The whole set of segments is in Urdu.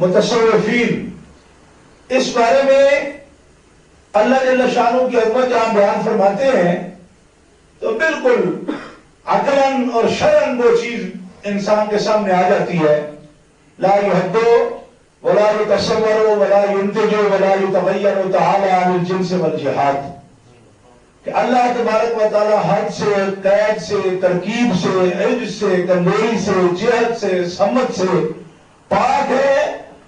متصوفین، اس بارے میں اللہ جل شانہ کی عظمت جہاں بیان فرماتے ہیں تو بالکل عقلاً اور شرعاً وہ چیز انسان کے سامنے آ جاتی ہے. لا یحد ولا یتصور ولا ینتج ولا یتغیر تعالی عن الجنس والجہاد، کہ اللہ تبارک و تعالی حد سے، قید سے، ترکیب سے، عجز سے، کمزوری سے، جہد سے، سمت سے پاک ہے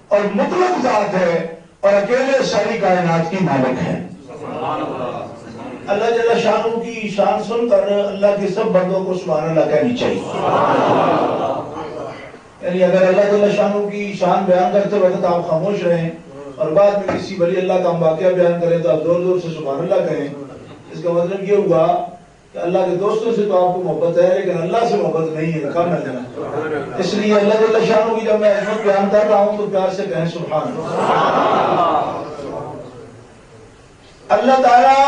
اور مطلق ذات ہے اور اکیلے ساری کائنات کی مالک ہے. اللہ جل شانہ کی شان سن کر اللہ کے سب بندوں کو سبحان اللہ کہنی چاہیے. یعنی اگر اللہ جل شانہ کی شان بیان کرتے وقت آپ خاموش رہیں اور بعد میں کسی ولی اللہ کا واقعہ بیان کریں تو آپ زور زور سے سبحان اللہ کہیں، اس کا مطلب یہ ہوا کہ اللہ کے دوستوں سے تو آپ کو محبت ہے لیکن اللہ سے محبت نہیں ہے. کم ہے. اس لیے اللہ جل شانہ کی جب میں عظمت بیان کر رہا ہوں تو پیار سے کہیں سبحان اللہ. اللہ تعالیٰ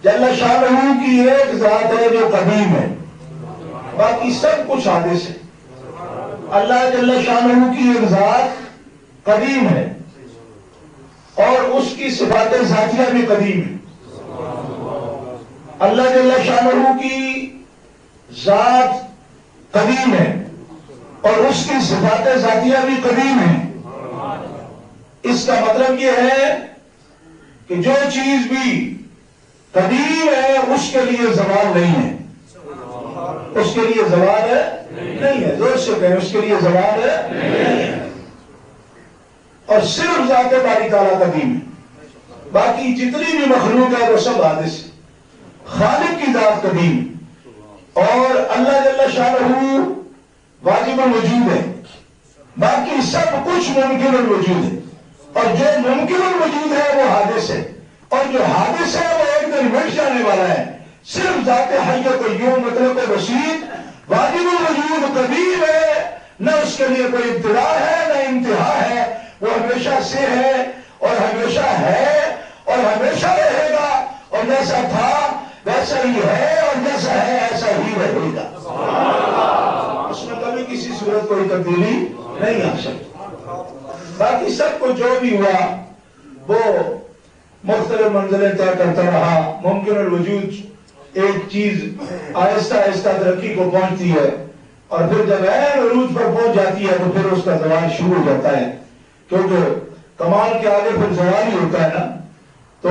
جل شانہ کی ایک ذات ہے جو قدیم ہے، باقی سب کچھ حادث ہے. اللہ جل شانہ کی ایک ذات قدیم ہے اور اس کی صفات ذاتیہ بھی قدیم ہے. اللہ جل شانہ کی ذات قدیم ہے اور اس کی صفات ذاتیہ بھی قدیم ہے. اس کا مطلب یہ ہے کہ جو چیز بھی قدیم ہے اس کے لیے زوال نہیں ہے. اس کے لیے زوال نہیں ہے. زور سے کہیں اس کے لیے زوال نہیں ہے. اور صرف ذات باری تعالیٰ قدیم ہے، باقی جتنی بھی مخلوق ہے وہ سب حادث ہے. خالق کی ذات قدیم اور اللہ جل شانہ واجب الوجود ہے، باقی سب کچھ ممکن الوجود ہے اور جو ممکن الوجود ہے وہ حادث ہے اور جو حادث ہے وہ ایک دن مٹ جانے والا ہے. صرف ذات حی قیوم مطلق وسیط واجب الوجود قدیم ہے، نہ اس کے لیے کوئی ابتدا ہے نہ انتہا ہے. وہ ہمیشہ سے ہے اور ہمیشہ ہے اور ہمیشہ رہے گا اور جیسا تھا ویسا ہی ہے اور جیسا ہے ایسا ہی رہے گا. اس میں کبھی کسی صورت کوئی تبدیلی نہیں آ سکتی. باقی سب کو جو بھی ہوا وہ مختلف منزلیں طے کرتا رہا. ممکن الوجود ایک چیز آہستہ آہستہ ترقی کو پہنچتی ہے اور پھر جب عین عروج پر پہنچ جاتی ہے تو پھر اس کا زوال شروع ہو جاتا ہے، کیونکہ کمال کے آگے پھر زوال ہی ہوتا ہے نا. تو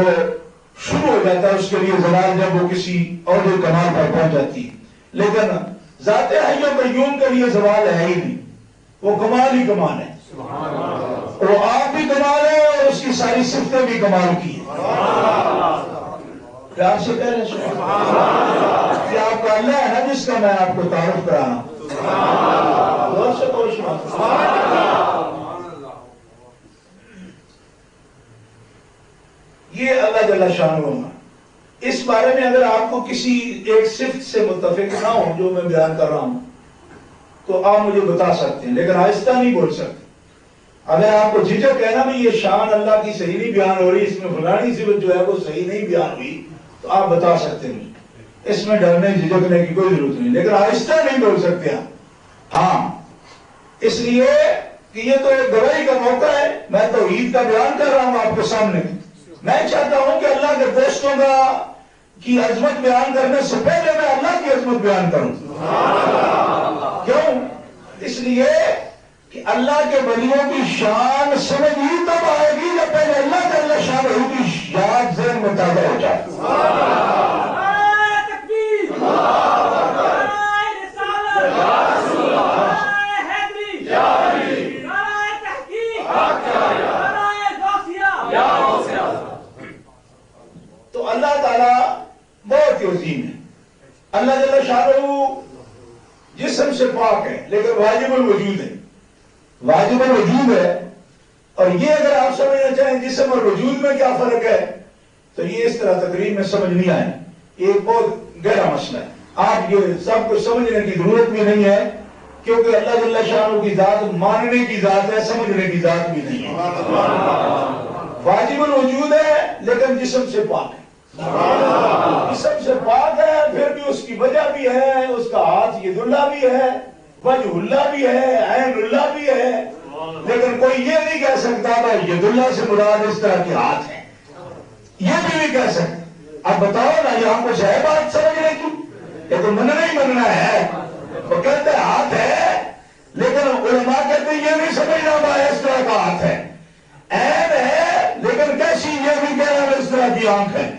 شروع ہو جاتا ہے اس کے لیے زوال جب وہ کسی اور کمال پر پہنچ جاتی ہے. لیکن ذات حی قیوم کے لیے زوال ہے ہی نہیں، وہ کمال ہی کمال ہے. وہ آپ بھی کمال ہے اور اس کی ساری صفتیں بھی کمال کی ہیں. پیار سے کہہ رہے سبحان اللہ. یہ آپ کا اللہ ہے نا جس کا میں آپ کو تعارف کرا رہا ہوں. غور سے کوشش یہ اللہ جل شانہ. اس بارے میں اگر آپ کو کسی ایک صفت سے متفق نہ ہو جو میں بیان کر رہا ہوں تو آپ مجھے بتا سکتے ہیں، لیکن آہستہ نہیں بول سکتے. اگر آپ کو جھجک ہے نا بھی یہ شان اللہ کی صحیح نہیں بیان ہو رہی، اس میں فلانی صفت جو ہے وہ صحیح نہیں بیان ہوئی، تو آپ بتا سکتے ہیں. اس میں ڈرنے جھجکنے کی کوئی ضرورت نہیں، لیکن آہستہ نہیں بول سکتے آپ. ہاں اس لیے کہ یہ تو ایک گواہی کا موقع ہے. میں توحید کا بیان کر رہا ہوں آپ کے سامنے. میں چاہتا ہوں کہ اللہ کے دوستوں کی عظمت بیان کرنے سے پہلے میں اللہ کی عظمت بیان کروں. کیوں؟ اس لیے کہ اللہ کے ولیوں کی شان سمجھ ہی تب آئے گی جب پہلے اللہ جل شانہ کی یاد ذہن میں تازہ ہو جائے. تو اللہ تعالیٰ بہت ہی عظیم ہے. اللہ جل شانہ جسم سے پاک ہے لیکن واجب الوجود ہے. واجب الوجود ہے. اور یہ اگر آپ سمجھنا چاہیں جسم اور وجود میں کیا فرق ہے تو یہ اس طرح تقریب میں سمجھ نہیں آئے. ایک بہت گہرا مسئلہ ہے. آپ یہ سب کچھ سمجھنے کی ضرورت بھی نہیں ہے کیونکہ اللہ جل شانہ کی ذات ماننے کی ذات ہے، سمجھنے کی ذات بھی نہیں ہے. واجب الوجود ہے لیکن جسم سے پاک ہے. جسم سے پاک ہے پھر بھی اس کی وجہ بھی ہے، اس کا ہاتھ ید اللہ بھی ہے، وجہ اللہ بھی ہے، عین اللہ بھی ہے، لیکن کوئی یہ نہیں کہہ سکتا بھائی ید اللہ سے مراد اس طرح کے ہاتھ ہیں، یہ بھی نہیں کہہ سکتے۔ اب بتاؤ نا یہاں کچھ ہے بات سمجھنے کی؟ یہ تو مننا ہی مننا ہے۔ وہ کہتے ہیں ہاتھ ہے، لیکن علماء کہتے ہیں یہ نہیں سمجھنا بھائی اس طرح کا ہاتھ ہے، عین ہے لیکن کیسی، یہ بھی کہہ رہا ہے اس طرح کی آنکھ ہے،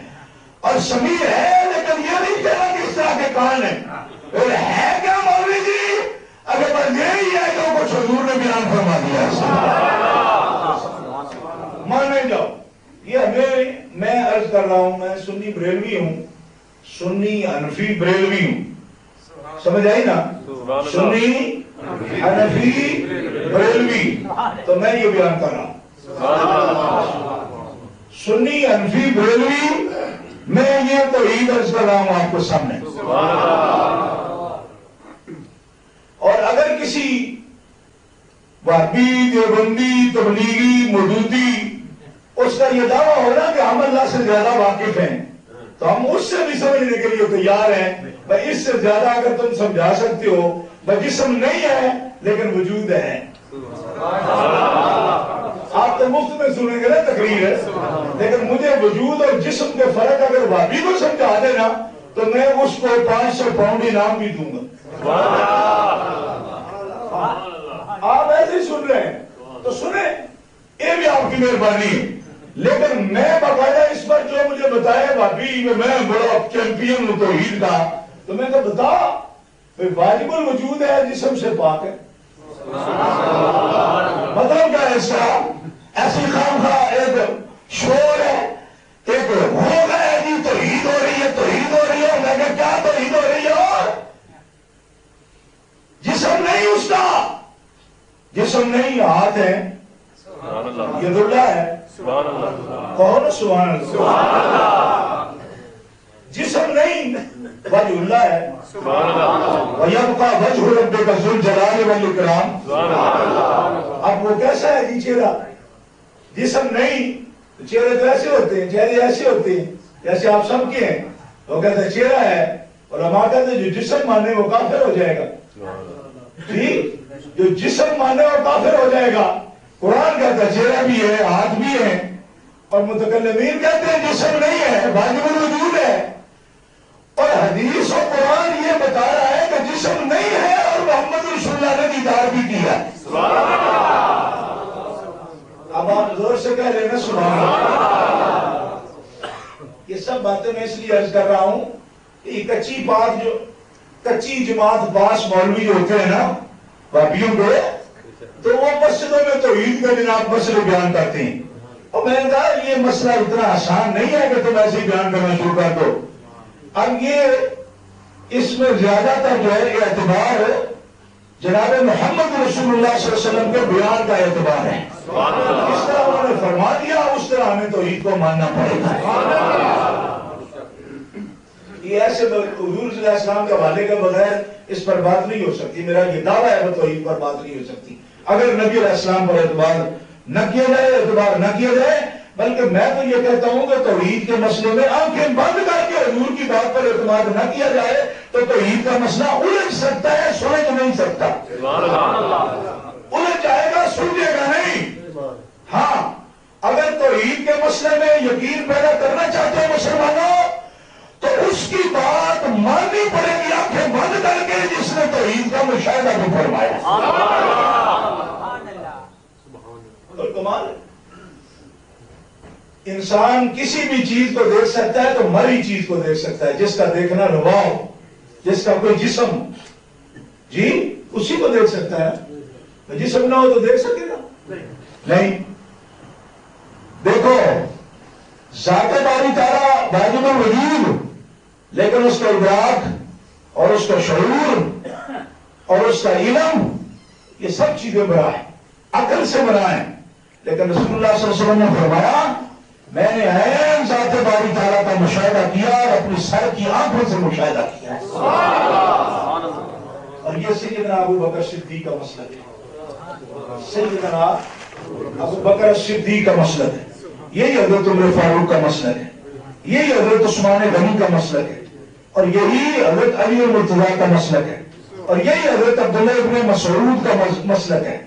اور سمیع ہے لیکن یہ نہیں کہہ رہا کہ اس طرح کے کان ہیں۔ ہے کیا مولوی جی؟ اگر بس یہی ہے جو کچھ حضور نے بیان فرما دیا مانے جاؤ۔ یہ میں عرض کر رہا ہوں، میں سنی بریلوی ہوں، سنی حنفی بریلوی ہوں، سمجھ آئی نا؟ سنی حنفی بریلوی، تو میں یہ بیان کر رہا ہوں سنی حنفی بریلوی، میں یہ توحید عرض کر رہا ہوں آپ کو سامنے۔ اور اگر کسی وہابی، دیوبندی، تبلیغی، مودودی اس کا یہ دعویٰ ہونا کہ ہم اللہ سے زیادہ واقف ہیں، تو ہم اس سے بھی سمجھنے کے لیے تیار ہیں بھائی اس سے زیادہ اگر تم سمجھا سکتے ہو، بھائی جسم نہیں ہے لیکن وجود ہے۔ آپ تو مفت میں سنیں گے نا تقریر ہے، لیکن مجھے وجود اور جسم کے فرق اگر وہابی کو سمجھا دینا تو میں اس کو 500 پاؤنڈ انعام بھی دوں گا۔ آپ ایسے ہی سن رہے ہیں تو سنیں، یہ بھی آپ کی مہربانی ہے، لیکن میں باقاعدہ اس پر جو مجھے بتایا بھابی میں بڑا چیمپئن ہوں توحید کا، تو میں تو بتا واجب الوجود ہے، جسم سے پاک ہے۔ مطلب کیا ہے اس کا؟ ایسی خام خواہ ایک شور ہے، ایک روگ ہے جی توحید ہو رہی ہے، توحید ہو رہی ہے۔ میں کہ کیا توحید ہو رہی ہے؟ اور جسم نہیں اس کا، جسم نہیں، ہاتھ ہے، ید اللہ ہے، کہو نا سبحان اللہ۔ جسم نہیں، وجہ اللہ ہے، وَيَبْقَى وَجْهُ رَبِّكَ ذُو الْجَلَالِ وَالْإِكْرَامِ۔ اب وہ کیسا ہے جی چہرہ؟ جسم نہیں، چہرے تو ایسے ہوتے ہیں، چہرے ایسے ہوتے ہیں جیسے آپ سب کے ہیں۔ وہ کہتے ہیں چہرہ ہے، علماء کہتے ہیں جو جسم مانے وہ کافر ہو جائے گا، جو جسم مانے وہ کافر ہو جائے گا۔ قرآن کہتا ہے چہرہ بھی ہے، ہاتھ بھی ہے، اور متکلمین کہتے ہیں جسم نہیں ہے، واجب الوجود ہے۔ اور حدیث و قرآن یہ بتا رہا ہے کہ جسم نہیں ہے اور محمد رسول اللہ نے دیدار بھی کیا۔ اب آپ زور سے کہہ رہے ہیں سبحان اللہ۔ یہ سب باتیں میں اس لیے عرض کر رہا ہوں کہ یہ کچی بات، جو کچی جماعت باس مولوی جو ہوتے ہیں نا وہابیوں کے، تو وہ مسجدوں میں توحید کا جناب مسئلے بیان کرتے ہیں، اور میں نے کہا یہ مسئلہ اتنا آسان نہیں ہے کہ تم ایسے ہی بیان کرنا شروع کر دو۔ اب یہ اس میں زیادہ تر جو ہے اعتبار جناب محمد رسول اللہ صلی اللہ علیہ وسلم کے بیان کا اعتبار ہے۔ اس طرح انہوں نے فرما دیا، اس طرح ہمیں توحید کو ماننا پڑے گا۔ یہ ایسے حضور صلی اللہ علیہ وسلم کے حوالے کے بغیر اس پر بات نہیں ہو سکتی، میرا یہ دعویٰ ہے وہ توحید پر بات نہیں ہو سکتی اگر نبی علیہ السلام پر اعتبار نہ کیا جائے، اعتبار نہ کیا جائے۔ بلکہ میں تو یہ کہتا ہوں کہ توحید کے مسئلے میں آنکھیں بند کر کے حضور کی بات پر اعتماد نہ کیا جائے تو توحید کا مسئلہ الجھ سکتا ہے، سلجھ نہیں سکتا۔ الجھ جائے گا، سلجھے گا نہیں۔ ہاں، اگر توحید کے مسئلے میں یقین پیدا کرنا چاہتے ہیں مسلمانوں تو اس کی بات ماننی پڑے گی آنکھیں بند کر کے، جس نے توحید کا مشاہدہ بھی فرمایا۔ تو کمال، انسان کسی بھی چیز کو دیکھ سکتا ہے تو مری چیز کو دیکھ سکتا ہے، جس کا دیکھنا روا ہو، جس کا کوئی جسم جی اسی کو دیکھ سکتا ہے۔ جسم نہ ہو تو دیکھ سکے گا نہیں۔ دیکھو ذات باری تعالیٰ واجب الوجود، لیکن اس کا ادراک اور اس کا شعور اور اس کا علم یہ سب چیزیں بنا ہے، عقل سے بنا ہے۔ لیکن رسول اللہ صلی اللہ علیہ وسلم نے فرمایا میں نے عین ذات باری تعالیٰ کا مشاہدہ کیا اور اپنی سر کی آنکھوں سے مشاہدہ کیا۔ اور یہ سیدنا ابو بکر صدیق کا مسلک ہے، سیدنا ابو بکر صدیق کا مسلک ہے، یہی حضرت عمر فاروق کا مسلک ہے، یہی حضرت عثمان غنی کا مسلک ہے، اور یہی حضرت علی المرتضیٰ کا مسلک ہے، اور یہی حضرت عبداللہ ابن مسعود کا مسلک ہے۔